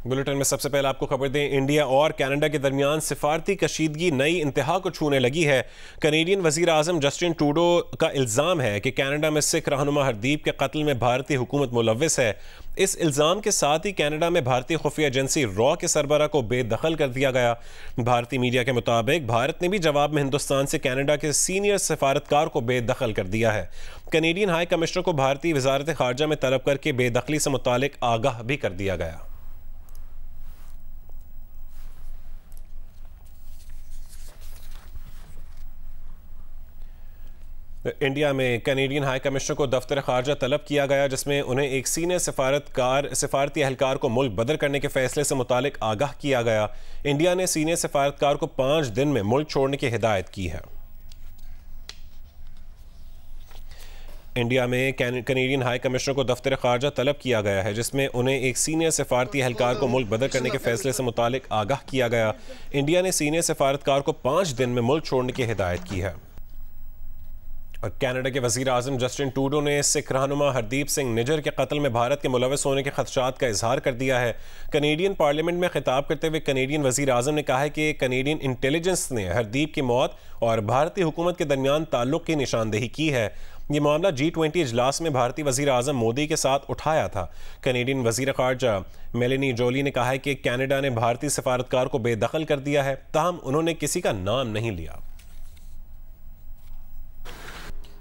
Bulletin में सबसे पहले आपको खबर दें, इंडिया और कनाडा के दरमियान सिफारती कशीदगी नई इंतहा को छूने लगी है। कनेडियन वजीर आजम जस्टिन ट्रूडो का इल्ज़ाम है कि कनाडा में सिख रहनुमा हरदीप के कत्ल में भारतीय हुकूमत मुलव्विस है। इस इल्ज़ाम के साथ ही कनाडा में भारतीय खुफिया एजेंसी रॉ के सरबराह को बेदखल कर दिया गया। भारतीय मीडिया के मुताबिक भारत ने भी जवाब में हिंदुस्तान से कनाडा के सीनियर सफारतकार को बेदखल कर दिया है। कनेडियन हाई कमिश्नर को भारतीय वजारत खारजा में तलब करके बेदखली से मुतालिक आगाह भी कर दिया गया। इंडिया में कनेडियन हाई कमिश्नर को दफ्तर खारजा तलब किया गया, जिसमें उन्हें एक सीनियर सिफारती एहलकार को मुल्क बदर करने के फैसले से मुतालिक आगाह किया गया। इंडिया ने सीनियर सिफारतकार को 5 दिन में मुल्क छोड़ने की हिदायत की है। इंडिया में कनेडियन हाई कमिश्नर को दफ्तर खारजा तलब किया गया है, जिसमें उन्हें एक सीनियर सिफारती एहलकार को मुल्क बदर करने के फैसले से मुतालिक आगाह किया गया। इंडिया ने सीनियर सिफारतकार को 5 दिन में मुल्क छोड़ने की हिदायत की है। और कनाडा के वजीर आजम जस्टिन ट्रूडो ने सिख रहनुमा हरदीप सिंह निजर के कत्ल में भारत के मुलव्विस होने के खदशात का इजहार कर दिया है। कनेडियन पार्लियामेंट में खिताब करते हुए कनेडियन वजीर आजम ने कहा है कि कनेडियन इंटेलिजेंस ने हरदीप की मौत और भारतीय हुकूमत के दरमियान ताल्लुक की निशानदेही की है। ये मामला G20 इजलास में भारतीय वजीर आजम मोदी के साथ उठाया था। कनेडियन वजीर खारजा मेलेनी जोली ने कहा है कि कनाडा ने भारतीय सफारतकार को बेदखल कर दिया है, ताहम उन्होंने किसी का नाम नहीं लिया।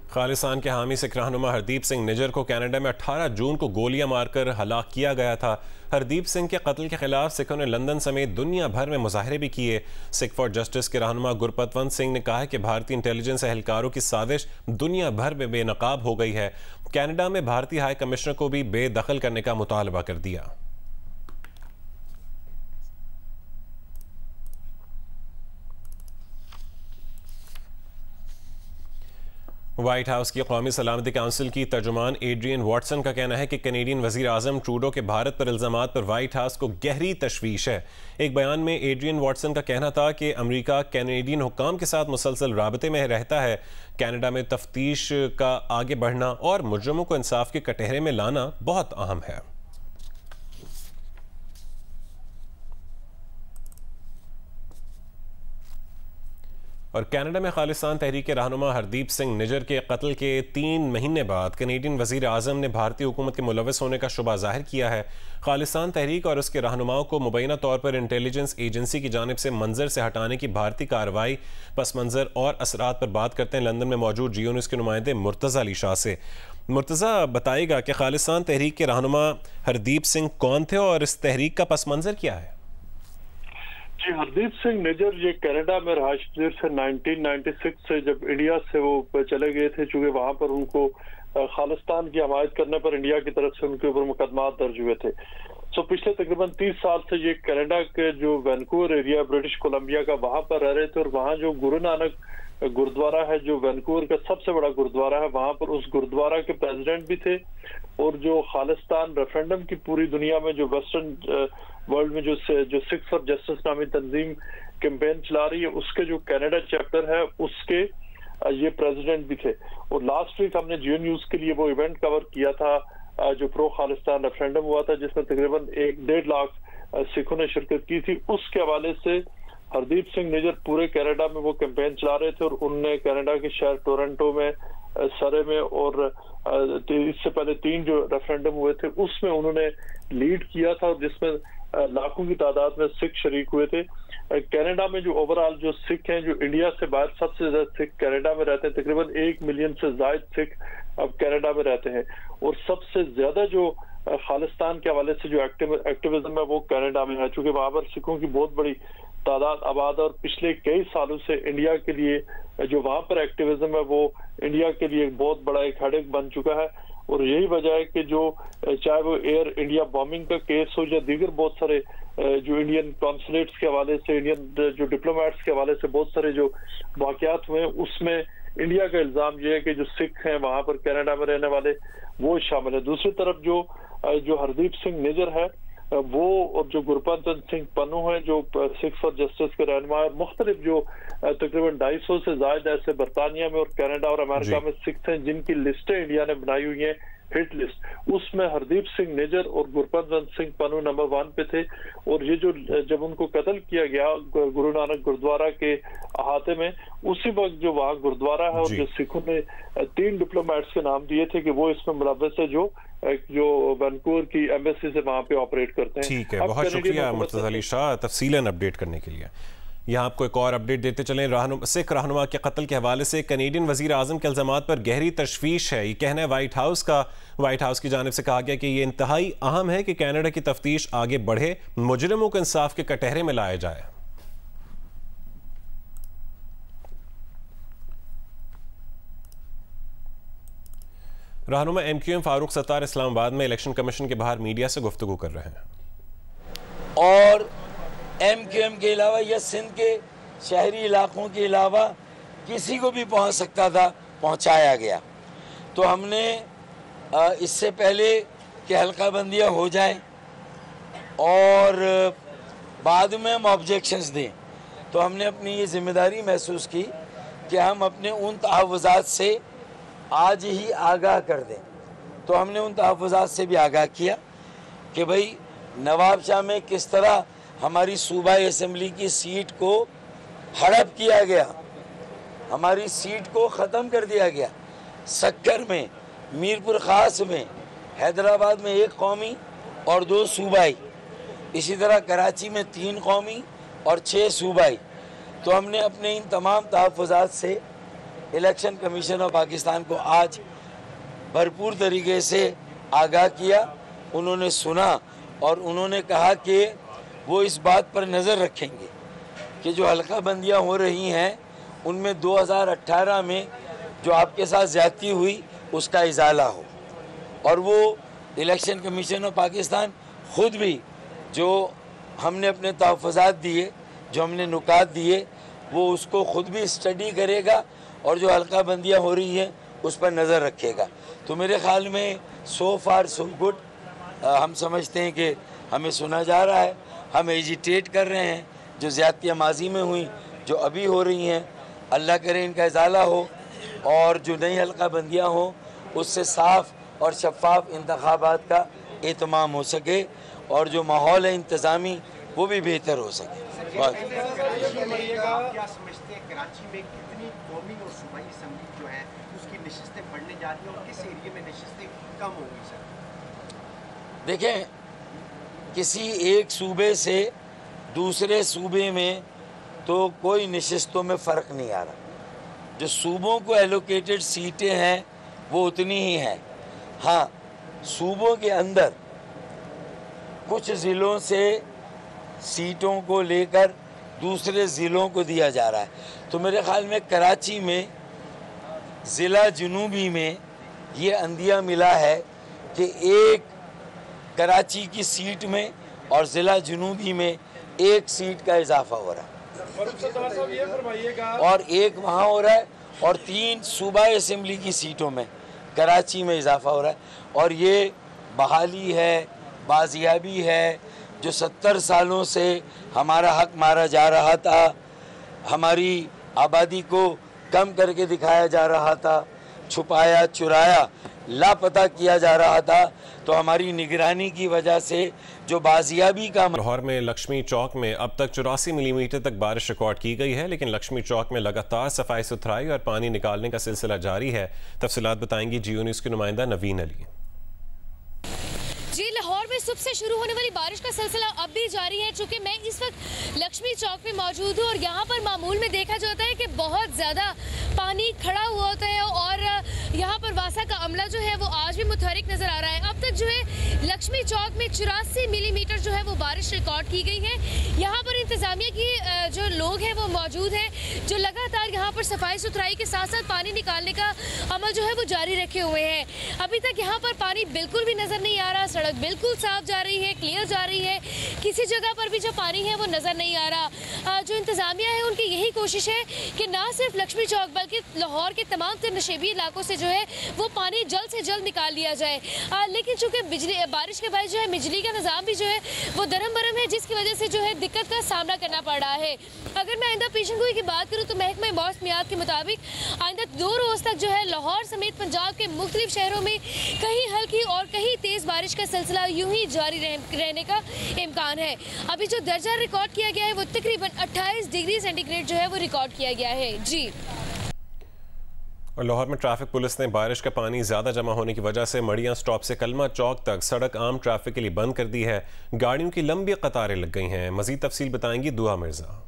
खालिस्तान के हामी सिख रहनुमा हरदीप सिंह निजर को कनाडा में 18 जून को गोलियां मारकर हलाक किया गया था। हरदीप सिंह के कत्ल के खिलाफ सिखों ने लंदन समेत दुनिया भर में मुजाहरे भी किए। सिख फॉर जस्टिस के रहनुमा गुरपतवंत सिंह ने कहा है कि भारतीय इंटेलिजेंस एहलकारों की साजिश दुनिया भर में बेनकाब हो गई है। कनाडा में भारतीय हाई कमिश्नर को भी बेदखल करने का मुतालबा कर दिया। व्हाइट हाउस की कौमी सलामती काउंसिल की तर्जुमान एड्रियन वॉटसन का कहना है कि कनेडियन वजीर आजम ट्रूडो के भारत पर इल्जामात पर व्हाइट हाउस को गहरी तशवीश है। एक बयान में एड्रियन वॉटसन का कहना था कि अमेरिका कैनेडियन हुक्काम के साथ मुसलसल राबते में रहता है। कनाडा में तफ्तीश का आगे बढ़ना और मुजरमों को इंसाफ के कटहरे में लाना बहुत अहम है। और कनाडा में खालिस्तान तहरीक के रहनुमा हरदीप सिंह निजर के कत्ल के 3 महीने बाद कनेडियन वजीर आजम ने भारतीय हुकूमत के मुलव्विस होने का शुबा जाहिर किया है। खालिस्तान तहरीक और उसके रहनुमाओं को मुबैना तौर पर इंटेलिजेंस एजेंसी की जानिब से मंजर से हटाने की भारतीय कार्रवाई, पस मंजर और असरात पर बात करते हैं लंदन में मौजूद जियो न्यूज़ के नुमाइंदे मुर्तज़ा अली शाह से। मुर्तज़ा, बताइएगा कि खालिस्तान तहरीक के रहनुमा हरदीप सिंह कौन थे और इस तहरीक का पस मंजर क्या है? जी, हरदीप सिंह निजर ये कनाडा में रहायश पजीर से 1996 से जब इंडिया से वो चले गए थे, चूंकि वहां पर उनको खालिस्तान की हमायत करने पर इंडिया की तरफ से उनके ऊपर मुकदमा दर्ज हुए थे। सो पिछले तकरीबन 30 साल से ये कनाडा के जो वैनकूवर एरिया ब्रिटिश कोलंबिया का, वहां पर रह रहे थे। और वहां जो गुरु नानक गुरुद्वारा है, जो वैनकूवर का सबसे बड़ा गुरुद्वारा है, वहां पर उस गुरुद्वारा के प्रेसिडेंट भी थे। और जो खालिस्तान रेफरेंडम की पूरी दुनिया में, जो वेस्टर्न वर्ल्ड में जो सिख फॉर जस्टिस नामी तंजीम कैंपेन चला रही है, उसके जो कनाडा चैप्टर है उसके ये प्रेसिडेंट भी थे। और लास्ट वीक हमने जियो न्यूज के लिए वो इवेंट कवर किया था जो प्रो खालिस्तान रेफरेंडम हुआ था, जिसमें तकरीबन 1-1.5 लाख सिखों ने शिरकत की थी। उसके हवाले से हरदीप सिंह निजर पूरे कनाडा में वो कैंपेन चला रहे थे। और उनने कनाडा के शहर टोरंटो में, सरे में और इससे पहले 3 जो रेफरेंडम हुए थे उसमें उन्होंने लीड किया था, जिसमें लाखों की तादाद में सिख शरीक हुए थे। कनाडा में जो ओवरऑल जो सिख हैं, जो इंडिया से बाहर सबसे ज्यादा सिख कनाडा में रहते हैं, तकरीबन 1 मिलियन से ज्यादा सिख अब कनाडा में रहते हैं। और सबसे ज्यादा जो खालिस्तान के हवाले से जो एक्टिविज्म है वो कनाडा में है, चूंकि वहां पर सिखों की बहुत बड़ी तादाद आबाद। और पिछले कई सालों से इंडिया के लिए जो वहां पर एक्टिविज्म है वो इंडिया के लिए बहुत बड़ा एक हेडेक बन चुका है। और यही वजह है कि जो चाहे वो एयर इंडिया बॉम्बिंग का केस हो या दीगर बहुत सारे जो इंडियन कॉन्सुलेट्स के हवाले से, इंडियन जो डिप्लोमेट्स के हवाले से बहुत सारे जो वाकयात हुए हैं, उसमें इंडिया का इल्जाम यह है कि जो सिख हैं वहां पर कनाडा में रहने वाले वो शामिल है। दूसरी तरफ जो हरदीप सिंह निजर है वो, और जो गुरपतवंत सिंह पन्नू है जो सिख फॉर जस्टिस के रहनुमा है, मुख्तलिफ जो तकरीबन 250 से ज्यादा ऐसे बरतानिया में और कनाडा और अमेरिका में सिख हैं जिनकी लिस्टें इंडिया ने बनाई हुई हैं हिट लिस्ट, उसमें हरदीप सिंह निज्जर और गुरपतवंत सिंह पन्नू नंबर 1 पे थे। और ये जो जब उनको कत्ल किया गया गुरु नानक गुरुद्वारा के अहाते में, उसी वक्त जो वहाँ गुरुद्वारा है और जो सिखों ने 3 डिप्लोमेट्स के नाम दिए थे कि वो इसमें मुलव्वस है, जो वैनकूवर की एम्बेसी से वहाँ पे ऑपरेट करते हैं। ठीक है, बहुत शुक्रिया मुर्तज़ा अली शाह तफसीलन अपडेट करने के लिए। यहाँ आपको एक और अपडेट देते चलें। सिख रहनुमा के कत्ल के हवाले से कनेडियन वजीर आजम के इल्जामात पर गहरी तशवीश है। ये कहना है व्हाइट हाउस का। व्हाइट हाउस की जानिब से कहा गया कि ये इंतहाई अहम है कि कनाडा की तफ्तीश आगे बढ़े, मुजरिमों को इंसाफ के कटहरे में लाया जाए। रहनुमा MQM फारूक सत्तार इस्लामाबाद में इलेक्शन कमीशन के बाहर मीडिया से गुफ्तगू कर रहे हैं। और MQM के अलावा या सिंध के शहरी इलाकों के अलावा किसी को भी पहुंच सकता था, पहुंचाया गया। तो हमने इससे पहले कि हल्का बंदियाँ हो जाएं और बाद में हम ऑब्जेक्शंस दें, तो हमने अपनी ये जिम्मेदारी महसूस की कि हम अपने उन तहफ़्फ़ुज़ात से आज ही आगाह कर दें। तो हमने उन तहफ़्फ़ुज़ात से भी आगाह किया कि भाई नवाब शाह में किस तरह हमारी सूबाई असम्बली की सीट को हड़प किया गया, हमारी सीट को ख़त्म कर दिया गया। सक्कर में, मीरपुर ख़ास में, हैदराबाद में 1 कौमी और 2 सूबाई, इसी तरह कराची में 3 कौमी और 6 सूबाई। तो हमने अपने इन तमाम तहफ़्फ़ुज़ात से इलेक्शन कमीशन ऑफ पाकिस्तान को आज भरपूर तरीके से आगाह किया। उन्होंने सुना और उन्होंने कहा कि वो इस बात पर नज़र रखेंगे कि जो हल्का बंदियाँ हो रही हैं उनमें 2018 में जो आपके साथ ज़्यादती हुई उसका इजाला हो। और वो इलेक्शन कमीशन ऑफ पाकिस्तान ख़ुद भी जो हमने अपने तहफ़्फ़ुज़ात दिए, जो हमने नुकात दिए, वो उसको ख़ुद भी स्टडी करेगा और जो हल्का बंदियाँ हो रही हैं उस पर नज़र रखेगा। तो मेरे ख़्याल में सो फार सो गुड। हम समझते हैं कि हमें सुना जा रहा है, हम एजिटेट कर रहे हैं। जो ज़्यादतियाँ माजी में हुई, जो अभी हो रही हैं, अल्लाह करे इनका इजाला हो और जो नई हल्का बंदियाँ हो उससे साफ़ और शफ़ाफ इंतखाबात का एहतमाम हो सके और जो माहौल है इंतज़ामी वो भी बेहतर हो सके। देखें, किसी एक सूबे से दूसरे सूबे में तो कोई नशिस्तों में फ़र्क नहीं आ रहा। जो सूबों को एलोकेटेड सीटें हैं वो उतनी ही हैं। हाँ, सूबों के अंदर कुछ ज़िलों से सीटों को लेकर दूसरे ज़िलों को दिया जा रहा है। तो मेरे ख़्याल में कराची में ज़िला जनूबी में ये अंदिया मिला है कि एक कराची की सीट में और ज़िला जनूबी में 1 सीट का इजाफा हो रहा है और 1 वहाँ हो रहा है और 3 सूबाई असम्बली की सीटों में कराची में इजाफा हो रहा है। और ये बहाली है, बाजियाबी है। जो 70 सालों से हमारा हक मारा जा रहा था, हमारी आबादी को कम करके दिखाया जा रहा था, छुपाया, चुराया, लापता किया जा रहा था, तो हमारी निगरानी की वजह से जो बाजियाबी का। लाहौर में लक्ष्मी चौक में अब तक 84 मिलीमीटर तक बारिश रिकॉर्ड की गई है, लेकिन लक्ष्मी चौक में लगातार सफाई सुथराई और पानी निकालने का सिलसिला जारी है। तफसीलात बताएंगी जियो न्यूज़ की नुमाइंदा नवीन अली। जी, लाहौर में सुबह से शुरू होने वाली बारिश का सिलसिला अब भी जारी है। चूंकि मैं इस वक्त लक्ष्मी चौक में मौजूद हूँ और यहाँ पर मामूल में देखा जाता है कि बहुत ज़्यादा पानी खड़ा हुआ होता है और यहाँ पर वासा का अमला जो है वो आज भी मुतहरिक नज़र आ रहा है। अब तक जो है लक्ष्मी चौक में 84 मिलीमीटर जो है वो बारिश रिकॉर्ड की गई है। यहाँ पर इंतज़ामिया की जो लोग हैं वो मौजूद हैं, जो लगातार यहाँ पर सफाई सुथराई के साथ साथ पानी निकालने का अमल जो है वो जारी रखे हुए हैं। अभी तक यहाँ पर पानी बिल्कुल भी नज़र नहीं आ रहा, सड़क बिल्कुल साफ जा रही है, क्लियर जा रही है, किसी जगह पर भी जो पानी है वो नज़र नहीं आ रहा। जो इंतज़ामिया है उनकी यही कोशिश है कि ना सिर्फ लक्ष्मी चौक बल्कि लाहौर के तमाम नशेबी इलाकों से जो जो है वो पानी जल्द से जल्द निकाल लिया जाए। लेकिन चूंकि बारिश के बाद जो है बिजली का निज़ाम भी जो है वो दरम बरम है, जिसकी वजह से जो है दिक्कत का सामना करना पड़ रहा है। अगर मैं आइंदा पेशेंगोई की बात करूँ तो महकमा मौसमियात के मुताबिक आइंदा 2 रोज़ तक जो है लाहौर समेत पंजाब के मुख्तलिफ शहरों में कहीं हल्की और कहीं तेज़ बारिश का सिलसिला यूं ही जारी रहने का इम्कान है। अभी जो दर्जा रिकॉर्ड किया गया है वो तकरीबन 28 डिग्री सेंटीग्रेड जो है वो रिकॉर्ड किया गया है। जी। और लाहौर में ट्रैफिक पुलिस ने बारिश का पानी ज़्यादा जमा होने की वजह से मड़ियाँ स्टॉप से कलमा चौक तक सड़क आम ट्रैफिक के लिए बंद कर दी है। गाड़ियों की लंबी कतारें लग गई हैं। मजीद तफसील बताएंगी दुआ मिर्जा।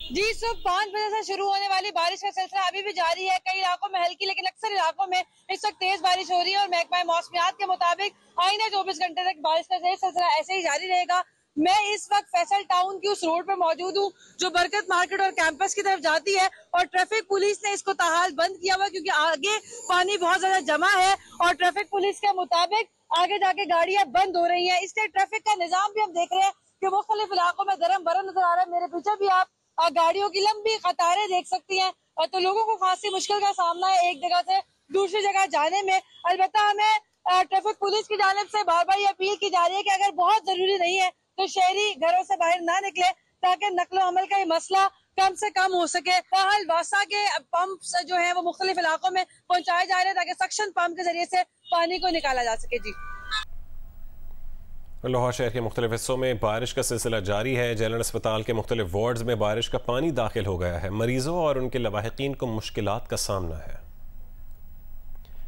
जी, सुबह 5 बजे से शुरू होने वाली बारिश का सिलसिला अभी भी जारी है। कई इलाकों में हल्की लेकिन अक्सर इलाकों में इस वक्त तेज बारिश हो रही है और महकमा मौसमियात के मुताबिक आइंदा 24 घंटे तक बारिश का सिलसिला ऐसे ही जारी रहेगा। मैं इस वक्त फैसल टाउन की उस रोड पर मौजूद हूँ जो बरकत मार्केट और कैंपस की तरफ जाती है और ट्रैफिक पुलिस ने इसको ताहाल बंद किया हुआ क्योंकि आगे पानी बहुत ज्यादा जमा है और ट्रैफिक पुलिस के मुताबिक आगे जाके गाड़ियां बंद हो रही है। इसलिए ट्रैफिक का निजाम भी हम देख रहे हैं कि मुख्तलिफ इलाकों में दरम बरम नजर आ रहा है। मेरे पीछे भी आप गाड़ियों की लंबी कतारें देख सकती हैं और तो लोगों को खासी मुश्किल का सामना है एक जगह से दूसरी जगह जाने में। अलबत्ता हमें ट्रैफिक पुलिस की जानिब से बार बार ये अपील की जा रही है कि अगर बहुत जरूरी नहीं है तो शहरी घरों से बाहर ना निकले ताकि नकलो अमल का ये मसला कम से कम हो सके। ताहल वासा के पंप जो है वो मुख्तलिफ इलाकों में पहुंचाए जा रहे हैं ताकि सक्शन पंप के जरिए से पानी को निकाला जा सके। जी। लाहौर शहर के मुख्तलिफ हिस्सों में बारिश का सिलसिला जारी है। जनरल अस्पताल के मुख्तलिफ वार्ड्स में बारिश का पानी दाखिल हो गया है। मरीजों और उनके लवाहिकीन को मुश्किलात का सामना है।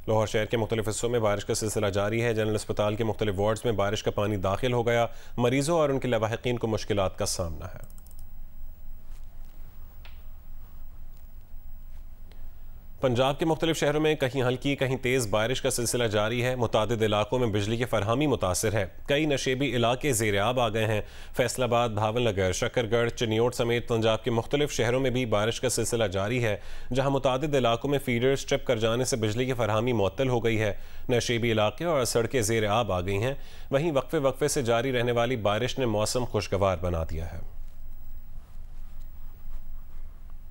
लाहौर शहर के मुख्तलिफ हिस्सों में बारिश का सिलसिला जारी है। जनरल अस्पताल के मुख्तलिफ वार्ड्स में बारिश का पानी दाखिल हो गया। मरीजों और उनके लवाहिकीन को मुश्किलात का सामना है। पंजाब के मुख्तलिफ शहरों में कहीं हल्की कहीं तेज़ बारिश का सिलसिला जारी है। मुतादिद इलाकों में बिजली की फरहमी मुतासर है। कई नशेबी इलाके ज़ेर-ए-आब आ गए हैं। फैसलाबाद, भावनगर, शकरगढ़, चिन्योट समेत पंजाब के मुख्तलिफ शहरों में भी बारिश का सिलसिला जारी है, जहाँ मुतादिद इलाकों में फीडर्स ट्रिप कर जाने से बिजली की फरहमी मुअत्तल हो गई है। नशेबी इलाके और सड़कें ज़ेर-ए-आब आ गई हैं। वहीं वक्फे वक्फे से जारी रहने वाली बारिश ने मौसम खुशगवार बना दिया है।